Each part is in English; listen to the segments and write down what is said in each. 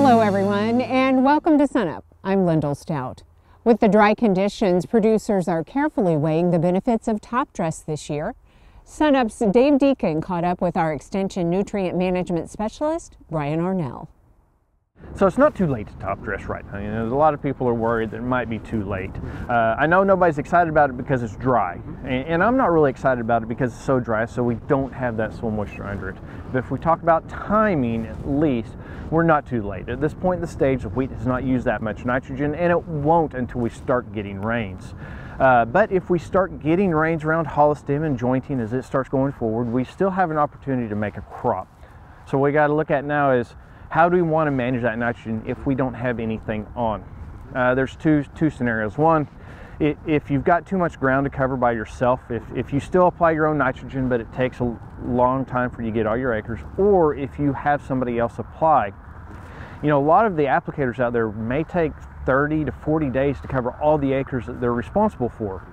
Hello everyone, and welcome to SUNUP. I'm Lyndall Stout. With the dry conditions, producers are carefully weighing the benefits of Topdress this year. SUNUP's Dave Deacon caught up with our Extension Nutrient Management Specialist, Brian Arnall. So it's not too late to Topdress right now. You know, a lot of people are worried that it might be too late. I know nobody's excited about it because it's dry, and I'm not really excited about it because it's so dry, so we don't have that soil moisture under it. But if we talk about timing, at least, we're not too late. At this point in the stage, the wheat has not used that much nitrogen, and it won't until we start getting rains. But if we start getting rains around hollow stem and jointing as it starts going forward, we still have an opportunity to make a crop. So what we got to look at now is, how do we want to manage that nitrogen if we don't have anything on? There's two scenarios. One, if you've got too much ground to cover by yourself, if you still apply your own nitrogen but it takes a long time for you to get all your acres, or if you have somebody else apply. You know, a lot of the applicators out there may take 30 to 40 days to cover all the acres that they're responsible for.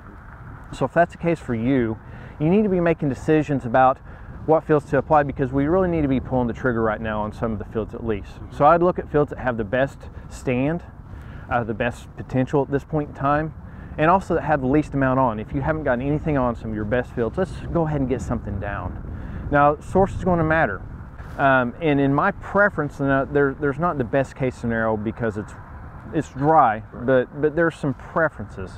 So if that's the case for you, you need to be making decisions about what fields to apply, because we really need to be pulling the trigger right now on some of the fields at least. So I'd look at fields that have the best stand, the best potential at this point in time, and also that have the least amount on. If you haven't gotten anything on some of your best fields, let's go ahead and get something down. Now, source is going to matter. And in my preference, there's not the best case scenario because it's dry, but there's some preferences.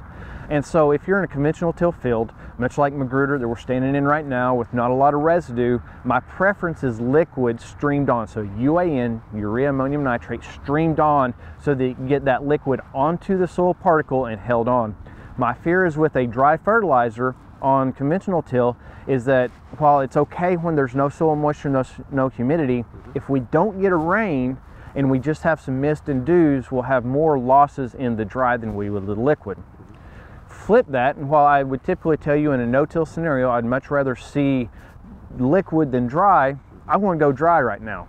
And so if you're in a conventional till field, much like Magruder that we're standing in right now with not a lot of residue, my preference is liquid streamed on. So UAN, urea ammonium nitrate, streamed on so that you can get that liquid onto the soil particle and held on. My fear is with a dry fertilizer on conventional till is that while it's okay when there's no soil moisture, no humidity, if we don't get a rain and we just have some mist and dews, we'll have more losses in the dry than we would the liquid. Flip that, and while I would typically tell you in a no-till scenario I'd much rather see liquid than dry, I want to go dry right now.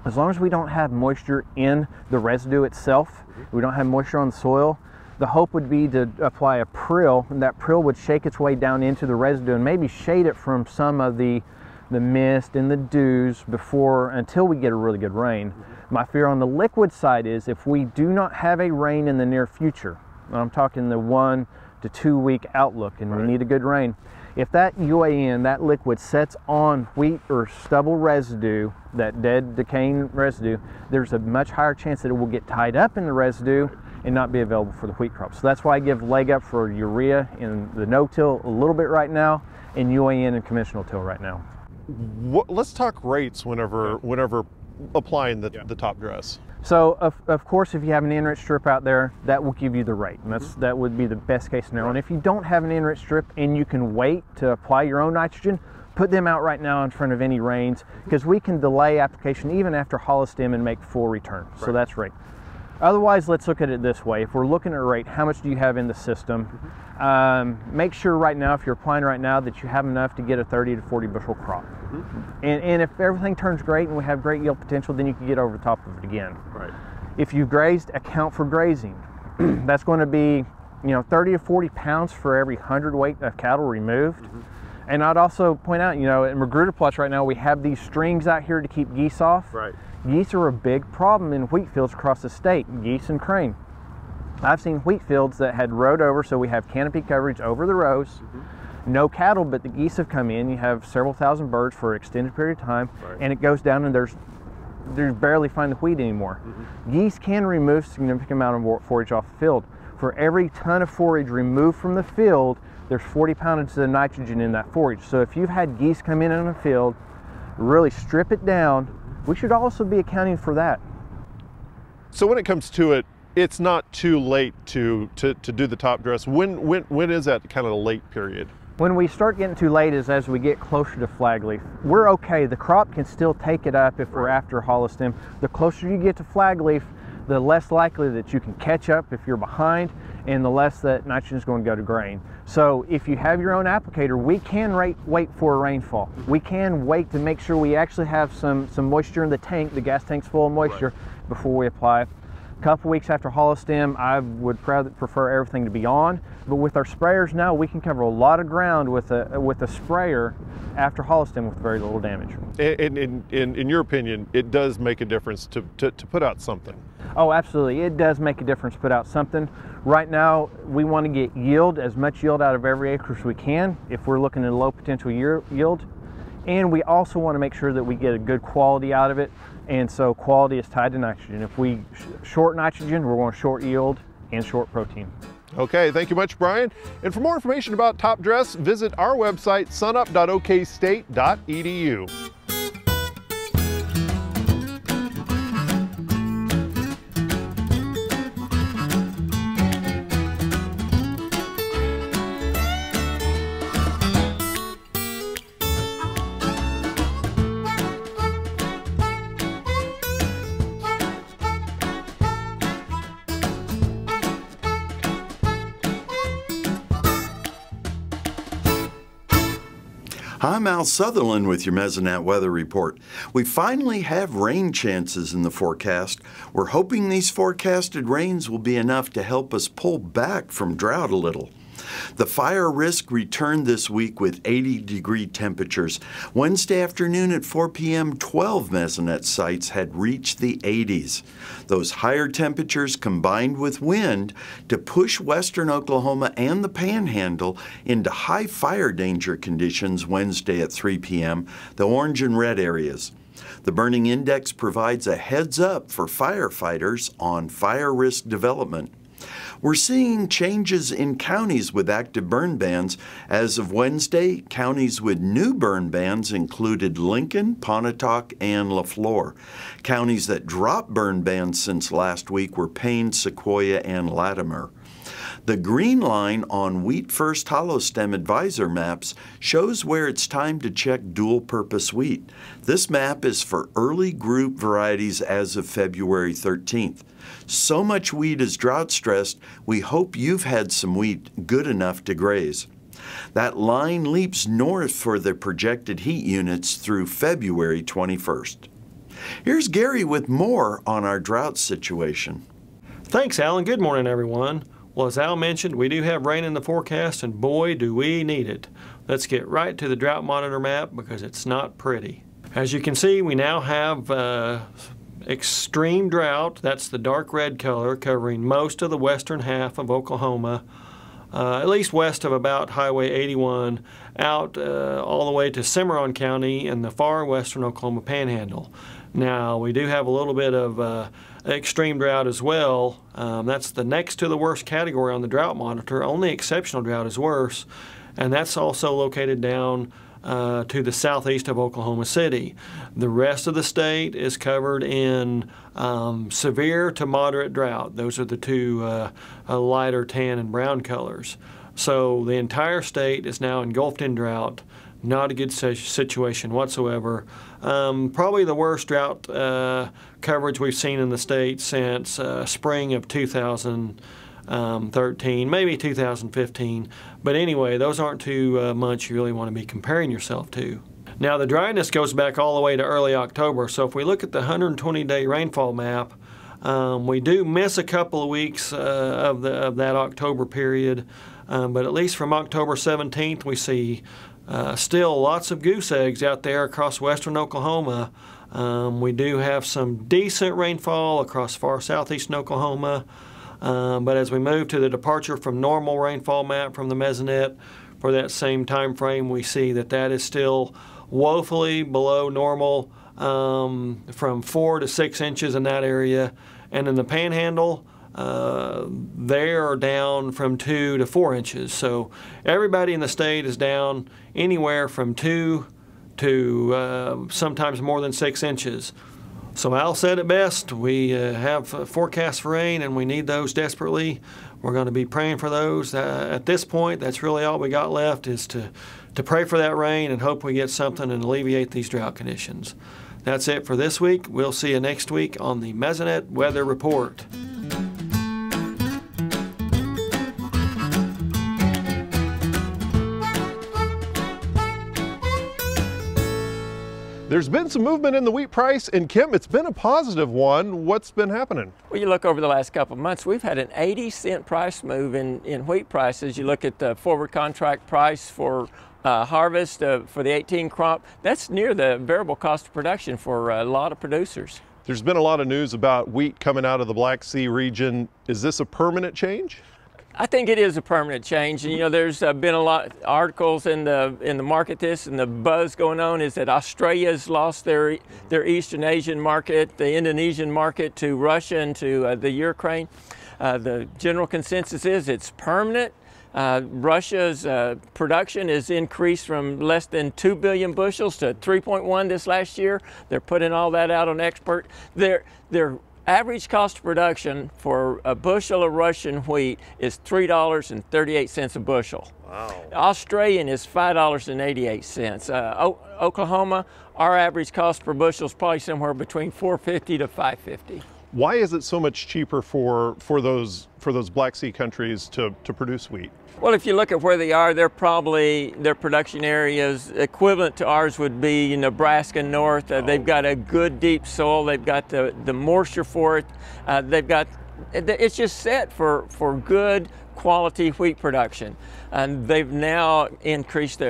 As long as we don't have moisture in the residue itself, we don't have moisture on the soil, the hope would be to apply a prill, and that prill would shake its way down into the residue and maybe shade it from some of the mist and the dews until we get a really good rain. My fear on the liquid side is if we do not have a rain in the near future, and I'm talking the 1 to 2 week outlook, and we need a good rain. If that UAN, that liquid, sets on wheat or stubble residue, that dead decaying residue, there's a much higher chance that it will get tied up in the residue and not be available for the wheat crop. So that's why I give leg up for urea in the no-till a little bit right now, and UAN in conventional till right now. Let's talk rates whenever applying the Topdress. So of course, if you have an in-rich strip out there, that will give you the rate, and that would be the best case scenario. And if you don't have an in-rich strip and you can wait to apply your own nitrogen, put them out right now in front of any rains, because we can delay application even after hollow stem and make full return. So that's right. Otherwise, let's look at it this way. If we're looking at rate, how much do you have in the system? Make sure right now, if you're applying right now, that you have enough to get a 30 to 40 bushel crop. And if everything turns great and we have great yield potential, then you can get over the top of it again. If you've grazed, account for grazing. That's going to be, 30 to 40 pounds for every 100 weight of cattle removed. And I'd also point out, in Magruder plots right now, we have these strings out here to keep geese off. Geese are a big problem in wheat fields across the state, geese and crane. I've seen wheat fields that had rowed over, so we have canopy coverage over the rows. No cattle, but the geese have come in. You have several thousand birds for an extended period of time, and it goes down and there's barely find the wheat anymore. Geese can remove a significant amount of forage off the field. For every ton of forage removed from the field, there's 40 pounds of nitrogen in that forage. So if you've had geese come in a field, really strip it down, we should also be accounting for that. So when it comes to it, it's not too late to do the Topdress. When is that kind of the late period? When we start getting too late is as we get closer to flag leaf. We're okay. The crop can still take it up if we're after hollow stem. The closer you get to flag leaf, the less likely that you can catch up if you're behind, and the less that nitrogen is going to go to grain. So if you have your own applicator, we can wait for a rainfall. We can wait to make sure we actually have some moisture in the tank, the gas tank's full of moisture, before we apply. A couple weeks after hollow stem, I would prefer everything to be on. But with our sprayers now, we can cover a lot of ground with a sprayer after holostem with very little damage. In your opinion, it does make a difference to put out something? Oh, absolutely. It does make a difference to put out something. Right now, we want to get yield, as much yield out of every acre as we can if we're looking at a low potential yield. And we also want to make sure that we get a good quality out of it. And so quality is tied to nitrogen. If we short nitrogen, we're going to short yield and short protein. Okay, thank you much, Brian. And for more information about Topdress, visit our website, sunup.okstate.edu. I'm Al Sutherland with your Mesonet weather report. We finally have rain chances in the forecast. We're hoping these forecasted rains will be enough to help us pull back from drought a little. The fire risk returned this week with 80-degree temperatures. Wednesday afternoon at 4 p.m., 12 Mesonet sites had reached the 80s. Those higher temperatures combined with wind to push western Oklahoma and the Panhandle into high fire danger conditions Wednesday at 3 p.m., the orange and red areas. The burning index provides a heads up for firefighters on fire risk development. We're seeing changes in counties with active burn bans. As of Wednesday, counties with new burn bans included Lincoln, Pontotoc, and LaFleur. Counties that dropped burn bans since last week were Payne, Sequoia, and Latimer. The green line on Wheat First Holostem Advisor maps shows where it's time to check dual-purpose wheat. This map is for early group varieties as of February 13th. So much wheat is drought-stressed, we hope you've had some wheat good enough to graze. That line leaps north for the projected heat units through February 21st. Here's Gary with more on our drought situation. Thanks, Alan. Good morning, everyone. Well, as Al mentioned, we do have rain in the forecast, and boy, do we need it. Let's get right to the drought monitor map because it's not pretty. As you can see, we now have extreme drought. That's the dark red color covering most of the western half of Oklahoma, at least west of about Highway 81, out all the way to Cimarron County in the far western Oklahoma Panhandle. Now, we do have a little bit of extreme drought as well. That's the next to the worst category on the drought monitor. Only exceptional drought is worse, and that's also located down to the southeast of Oklahoma City. The rest of the state is covered in severe to moderate drought. Those are the two lighter tan and brown colors. So the entire state is now engulfed in drought. Not a good situation whatsoever. Probably the worst drought coverage we've seen in the state since spring of 2013, maybe 2015. But anyway, those aren't two months you really want to be comparing yourself to. Now, the dryness goes back all the way to early October. So if we look at the 120-day rainfall map, we do miss a couple of weeks of that October period. But at least from October 17th, we see still lots of goose eggs out there across western Oklahoma. We do have some decent rainfall across far southeastern Oklahoma, but as we move to the departure from normal rainfall map from the Mesonet for that same time frame, we see that that is still woefully below normal, from 4 to 6 inches in that area, and in the Panhandle, they are down from 2 to 4 inches. So everybody in the state is down anywhere from 2 to sometimes more than 6 inches. So Al said it best. We have forecasts for rain, and we need those desperately. We're going to be praying for those. At this point, that's really all we got left, is to pray for that rain and hope we get something and alleviate these drought conditions. That's it for this week. We'll see you next week on the Mesonet Weather Report. There's been some movement in the wheat price, and Kim, it's been a positive one. What's been happening? Well, you look over the last couple of months, we've had an 80-cent price move in wheat prices. You look at the forward contract price for harvest for the 18 crop, that's near the variable cost of production for a lot of producers. There's been a lot of news about wheat coming out of the Black Sea region. Is this a permanent change? I think it is a permanent change, and you know, there's been a lot of articles in the market. And the buzz going on is that Australia's lost their Eastern Asian market, the Indonesian market, to Russia and to the Ukraine. The general consensus is it's permanent. Russia's production is increased from less than 2 billion bushels to 3.1 this last year. They're putting all that out on export. Their average cost of production for a bushel of Russian wheat is $3.38 a bushel. Wow. Australian is $5.88. Oklahoma, our average cost per bushel is probably somewhere between $4.50 to $5.50. Why is it so much cheaper for those Black Sea countries to produce wheat? Well, if you look at where they are, they're probably, their production areas equivalent to ours would be in Nebraska north. They've got a good deep soil. They've got the moisture for it. It's just set for good quality wheat production. And they've now increased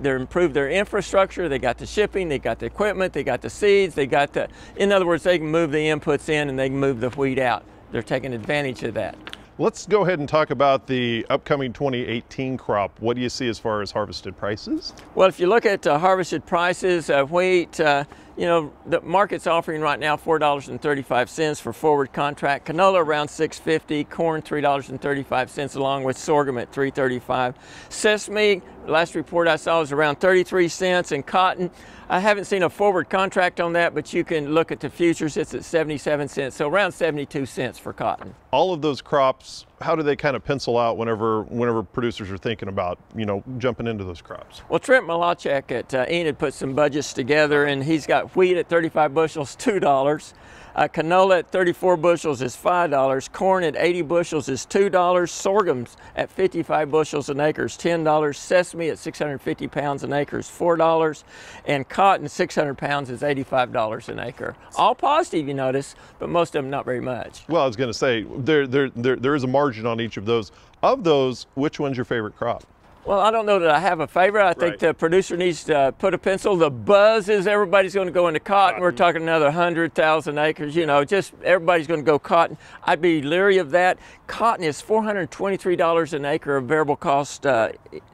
improved their infrastructure. They got the shipping, they got the equipment, they got the seeds, in other words, they can move the inputs in and they can move the wheat out. They're taking advantage of that. Let's go ahead and talk about the upcoming 2018 crop. What do you see as far as harvested prices? Well, if you look at harvested prices, wheat, you know, the market's offering right now $4.35 for forward contract. Canola around $6.50, corn $3.35 along with sorghum at $3.35. Sesame, last report I saw was around 33 cents, and cotton, I haven't seen a forward contract on that, but you can look at the futures, it's at 77 cents, so around 72 cents for cotton. All of those crops, how do they kind of pencil out whenever producers are thinking about, you know, jumping into those crops? Well, Trent Malachek at Enid put some budgets together, and he's got wheat at 35 bushels, $2. Canola at 34 bushels is $5. Corn at 80 bushels is $2. Sorghum's at 55 bushels an acre is $10. Sesame at 650 pounds an acre is $4. And cotton, 600 pounds is $85 an acre. All positive, you notice, but most of them not very much. Well, I was going to say, there is a margin on each of those. Of those, which one's your favorite crop? Well, I don't know that I have a favorite. I think the producer needs to put a pencil. The buzz is everybody's going to go into cotton. We're talking another 100,000 acres, you know, just everybody's going to go cotton. I'd be leery of that. Cotton is $423 an acre of variable cost,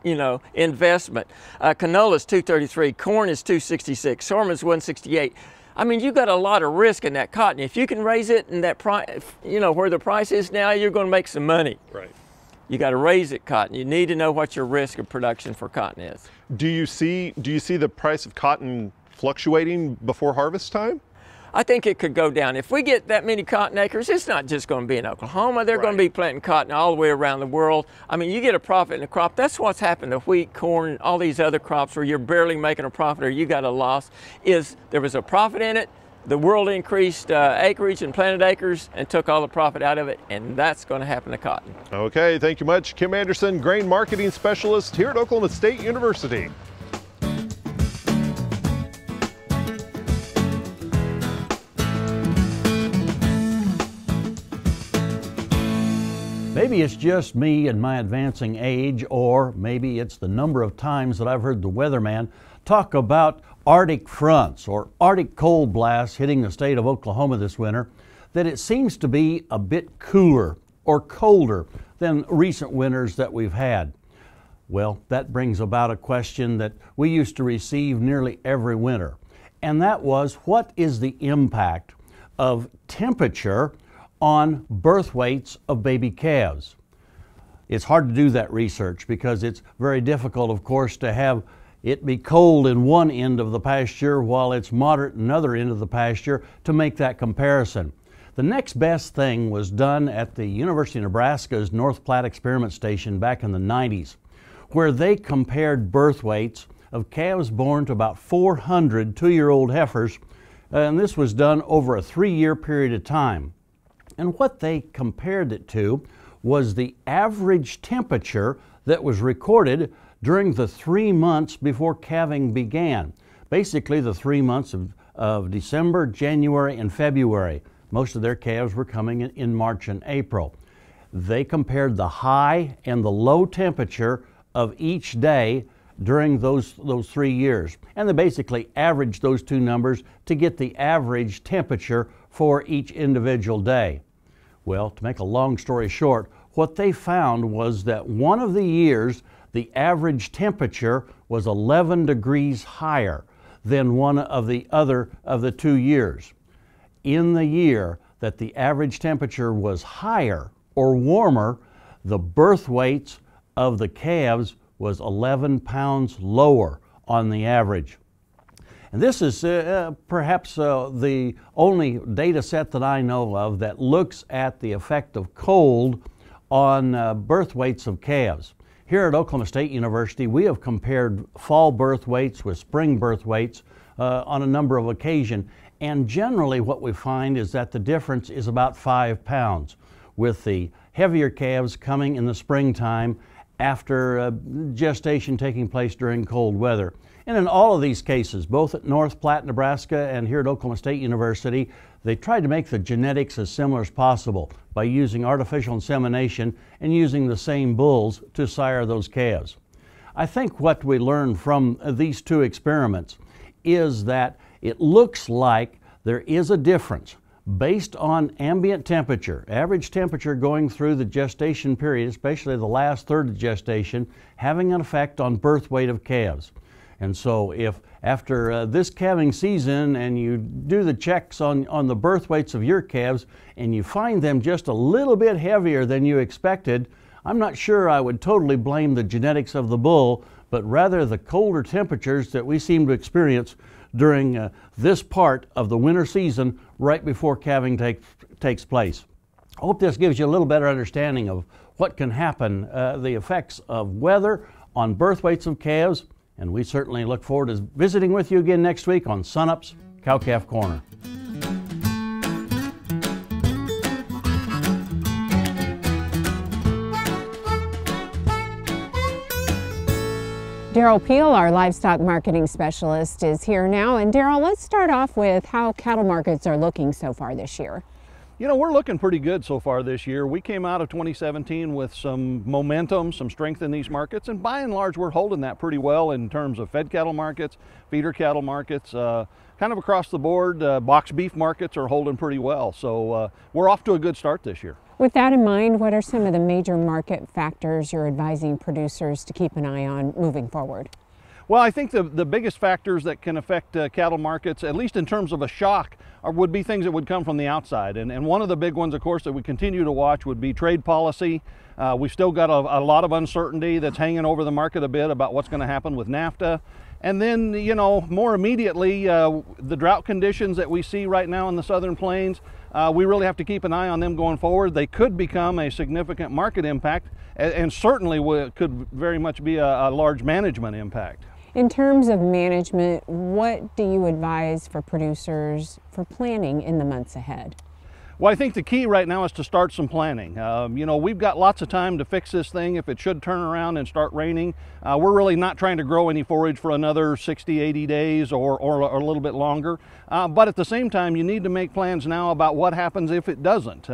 you know, investment. Canola is $233. Corn is $266. Sorghum is $168. I mean, you got a lot of risk in that cotton. If you can raise it in that price, you know, where the price is now, you're going to make some money. Right. You got to raise it cotton. You need to know what your risk of production for cotton is. Do you see the price of cotton fluctuating before harvest time? I think it could go down. If we get that many cotton acres, it's not just going to be in Oklahoma. They're going to be planting cotton all the way around the world. I mean, you get a profit in a crop. That's what's happened to wheat, corn, all these other crops where you're barely making a profit or you got a loss, is there was a profit in it. The world increased acreage and planted acres and took all the profit out of it, and that's going to happen to cotton. Okay, thank you much. Kim Anderson, Grain Marketing Specialist here at Oklahoma State University. Maybe it's just me and my advancing age, or maybe it's the number of times that I've heard the weatherman talk about Arctic fronts or Arctic cold blasts hitting the state of Oklahoma this winter, that it seems to be a bit cooler or colder than recent winters that we've had. Well, that brings about a question that we used to receive nearly every winter, and that was, what is the impact of temperature on birth weights of baby calves? It's hard to do that research because it's very difficult, of course, to have it be cold in one end of the pasture while it's moderate in another end of the pasture to make that comparison. The next best thing was done at the University of Nebraska's North Platte Experiment Station back in the 90s, where they compared birth weights of calves born to about 400 two-year-old heifers, and this was done over a 3-year period of time. And what they compared it to was the average temperature that was recorded during the 3 months before calving began. basically the 3 months of December, January, and February. Most of their calves were coming in March and April. They compared the high and the low temperature of each day during those 3 years. And they basically averaged those two numbers to get the average temperature for each individual day. Well, to make a long story short, what they found was that one of the years, the average temperature was 11 degrees higher than one of the other of the 2 years. In the year that the average temperature was higher or warmer, the birth weights of the calves was 11 pounds lower on the average. And this is perhaps the only data set that I know of that looks at the effect of cold on birth weights of calves. Here at Oklahoma State University, we have compared fall birth weights with spring birth weights on a number of occasions. And generally what we find is that the difference is about 5 pounds, with the heavier calves coming in the springtime after gestation taking place during cold weather. And in all of these cases, both at North Platte, Nebraska and here at Oklahoma State University, they tried to make the genetics as similar as possible by using artificial insemination and using the same bulls to sire those calves. I think what we learned from these two experiments is that it looks like there is a difference based on ambient temperature, average temperature going through the gestation period, especially the last third of gestation, having an effect on birth weight of calves. And so if after this calving season and you do the checks on the birth weights of your calves and you find them just a little bit heavier than you expected, I'm not sure I would totally blame the genetics of the bull, but rather the colder temperatures that we seem to experience during this part of the winter season right before calving takes place. I hope this gives you a little better understanding of what can happen, the effects of weather on birth weights of calves, and we certainly look forward to visiting with you again next week on SUNUP's Cow-Calf Corner. Derrell Peel, our livestock marketing specialist, is here now. And Derrell, let's start off with how cattle markets are looking so far this year. You know, we're looking pretty good so far this year. We came out of 2017 with some momentum, some strength in these markets, and by and large we're holding that pretty well in terms of fed cattle markets, feeder cattle markets, kind of across the board. Box beef markets are holding pretty well, so we're off to a good start this year. With that in mind, what are some of the major market factors you're advising producers to keep an eye on moving forward? Well, I think the biggest factors that can affect cattle markets, at least in terms of a shock, would be things that would come from the outside. And one of the big ones, of course, that we continue to watch would be trade policy. We've still got a lot of uncertainty that's hanging over the market a bit about what's going to happen with NAFTA. And then, you know, more immediately, the drought conditions that we see right now in the southern plains, we really have to keep an eye on them going forward. They could become a significant market impact and certainly could very much be a large management impact. In terms of management, what do you advise for producers for planning in the months ahead? Well, I think the key right now is to start some planning. You know, we've got lots of time to fix this thing if it should turn around and start raining. We're really not trying to grow any forage for another 60, 80 days or a little bit longer. But at the same time, you need to make plans now about what happens if it doesn't.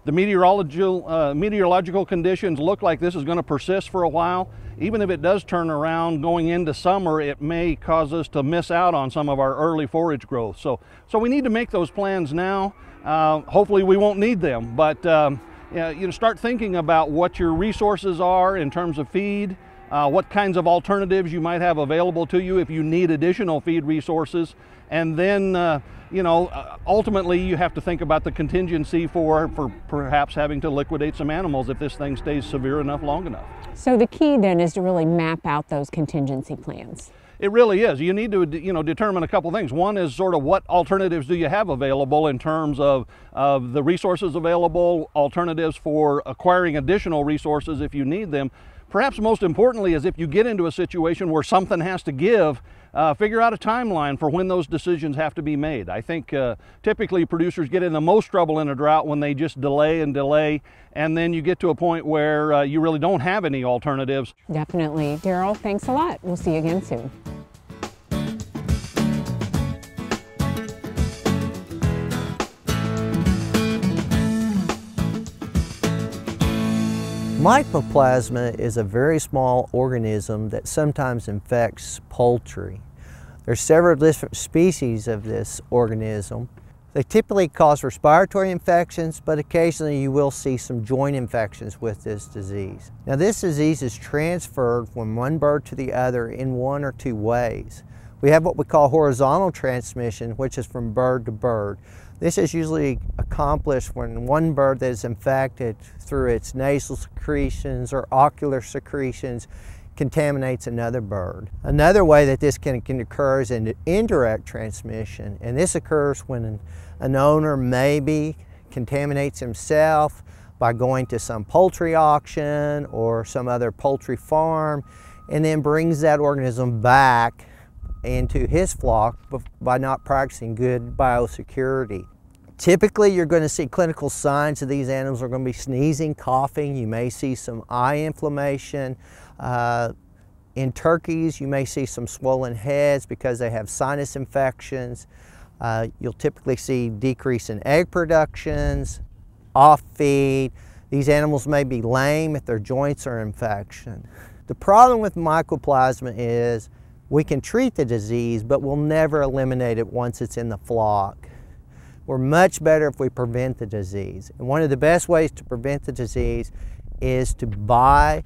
The meteorological conditions look like this is going to persist for a while. Even if it does turn around going into summer, it may cause us to miss out on some of our early forage growth. So we need to make those plans now. Hopefully we won't need them, but you know, start thinking about what your resources are in terms of feed, what kinds of alternatives you might have available to you if you need additional feed resources, and then you know, ultimately you have to think about the contingency for perhaps having to liquidate some animals if this thing stays severe enough long enough. So the key then is to really map out those contingency plans. It really is. You need to, you know, determine a couple things. One is sort of what alternatives do you have available in terms of the resources available, alternatives for acquiring additional resources if you need them. Perhaps most importantly is if you get into a situation where something has to give, figure out a timeline for when those decisions have to be made. I think typically producers get in the most trouble in a drought when they just delay and delay, and then you get to a point where you really don't have any alternatives. Definitely. Derrell, thanks a lot. We'll see you again soon. Mycoplasma is a very small organism that sometimes infects poultry. There are several different species of this organism. They typically cause respiratory infections, but occasionally you will see some joint infections with this disease. Now, this disease is transferred from one bird to the other in one or two ways. We have what we call horizontal transmission, which is from bird to bird. This is usually accomplished when one bird that is infected through its nasal secretions or ocular secretions contaminates another bird. Another way that this can occur is in indirect transmission, and this occurs when an owner maybe contaminates himself by going to some poultry auction or some other poultry farm and then brings that organism back into his flock by not practicing good biosecurity. Typically, you're going to see clinical signs of these animals are going to be sneezing, coughing. You may see some eye inflammation. In turkeys, you may see some swollen heads because they have sinus infections. You'll typically see decrease in egg productions, off feed. These animals may be lame if their joints are infection. The problem with Mycoplasma is we can treat the disease, but we'll never eliminate it once it's in the flock. We're much better if we prevent the disease. And one of the best ways to prevent the disease is to buy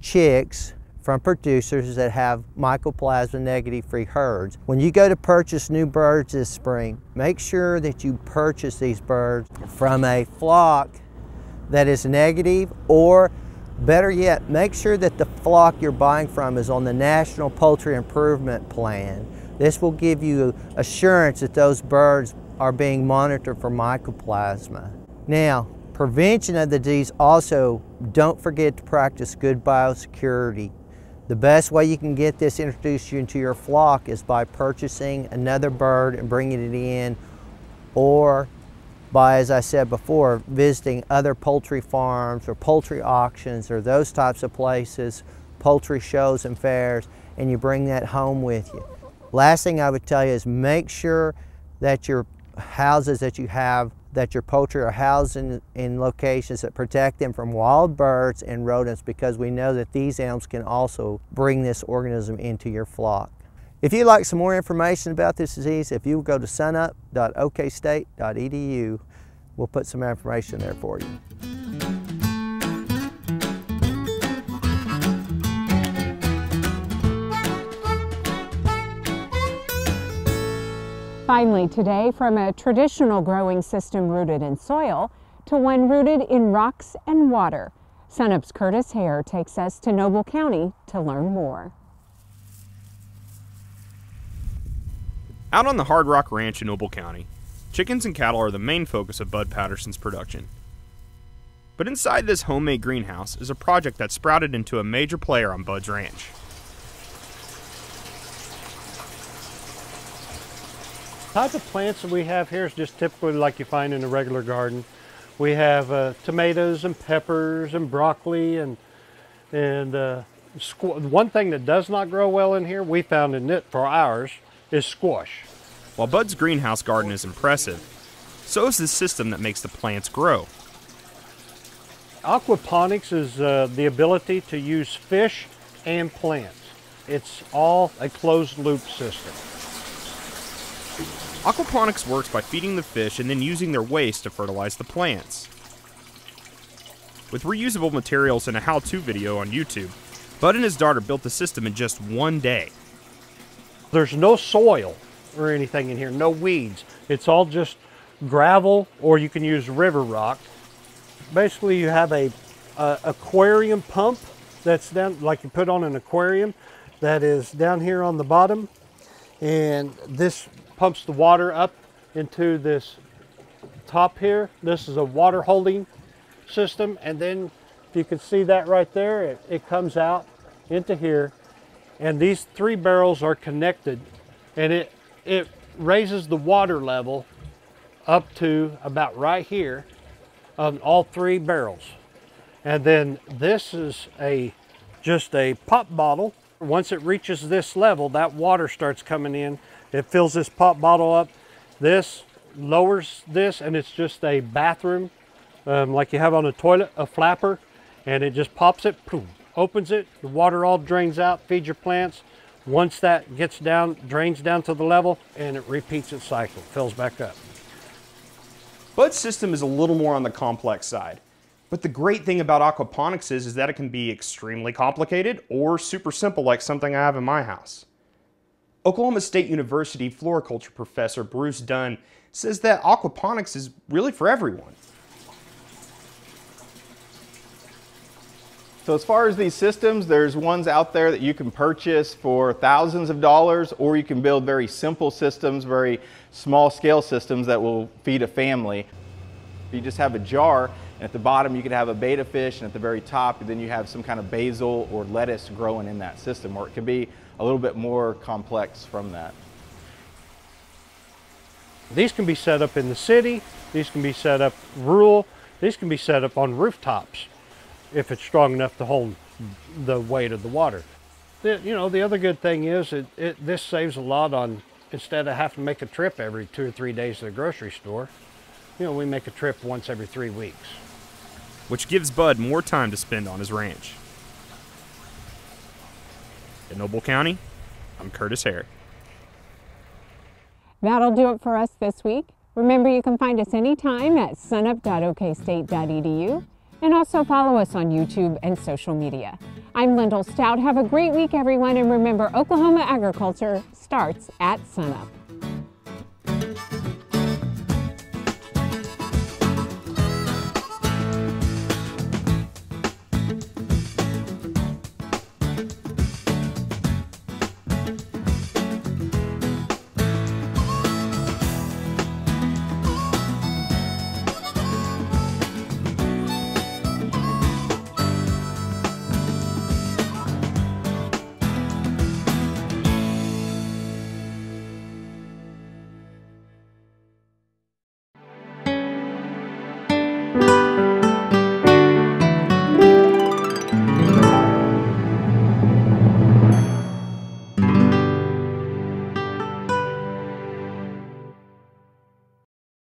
chicks from producers that have Mycoplasma negative-free herds. When you go to purchase new birds this spring, make sure that you purchase these birds from a flock that is negative, or better yet, make sure that the flock you're buying from is on the National Poultry Improvement Plan. This will give you assurance that those birds are being monitored for Mycoplasma. Now, prevention of the disease also, don't forget to practice good biosecurity. The best way you can get this introduced into your flock is by purchasing another bird and bringing it in, or by, as I said before, visiting other poultry farms or poultry auctions or those types of places, poultry shows and fairs, and you bring that home with you. Last thing I would tell you is make sure that your houses that you have, that your poultry are housed in locations that protect them from wild birds and rodents, because we know that these animals can also bring this organism into your flock. If you'd like some more information about this disease, if you go to sunup.okstate.edu, we'll put some information there for you. Finally today, from a traditional growing system rooted in soil to one rooted in rocks and water, SUNUP's Curtis Hare takes us to Noble County to learn more. Out on the Hard Rock Ranch in Noble County, chickens and cattle are the main focus of Bud Patterson's production. But inside this homemade greenhouse is a project that sprouted into a major player on Bud's ranch. The type of plants that we have here is just typically like you find in a regular garden. We have tomatoes and peppers and broccoli and one thing that does not grow well in here, we found in it for ours, is squash. While Bud's greenhouse garden is impressive, so is the system that makes the plants grow. Aquaponics is the ability to use fish and plants. It's all a closed loop system. Aquaponics works by feeding the fish and then using their waste to fertilize the plants. With reusable materials and a how-to video on YouTube, Bud and his daughter built the system in just one day. There's no soil or anything in here, no weeds. It's all just gravel, or you can use river rock. Basically, you have a aquarium pump that's down, like you put on an aquarium, that is down here on the bottom, and this pumps the water up into this top here. This is a water holding system, and then if you can see that right there, it comes out into here, and these three barrels are connected, and it raises the water level up to about right here on all three barrels. And then this is just a pop bottle. Once it reaches this level, that water starts coming in. It fills this pop bottle up. This lowers this, and it's just a bathroom, like you have on a toilet, a flapper. and it just pops it, boom, opens it, the water all drains out, feeds your plants. Once that gets down, drains down to the level, and it repeats its cycle, fills back up. Bud's system is a little more on the complex side. But the great thing about aquaponics is that it can be extremely complicated or super simple like something I have in my house. Oklahoma State University floriculture professor Bruce Dunn says that aquaponics is really for everyone. So as far as these systems, there's ones out there that you can purchase for thousands of dollars, or you can build very simple systems, very small scale systems that will feed a family. You just have a jar, and at the bottom you could have a betta fish, and at the very top then you have some kind of basil or lettuce growing in that system, or it could be a little bit more complex from that. These can be set up in the city, these can be set up rural, these can be set up on rooftops if it's strong enough to hold the weight of the water. The other good thing is this saves a lot on, instead of having to make a trip every 2 or 3 days to the grocery store, we make a trip once every 3 weeks. Which gives Bud more time to spend on his ranch. In Noble County, I'm Curtis Herrick. That'll do it for us this week. Remember, you can find us anytime at sunup.okstate.edu and also follow us on YouTube and social media. I'm Lyndall Stout. Have a great week, everyone, and remember, Oklahoma agriculture starts at sunup.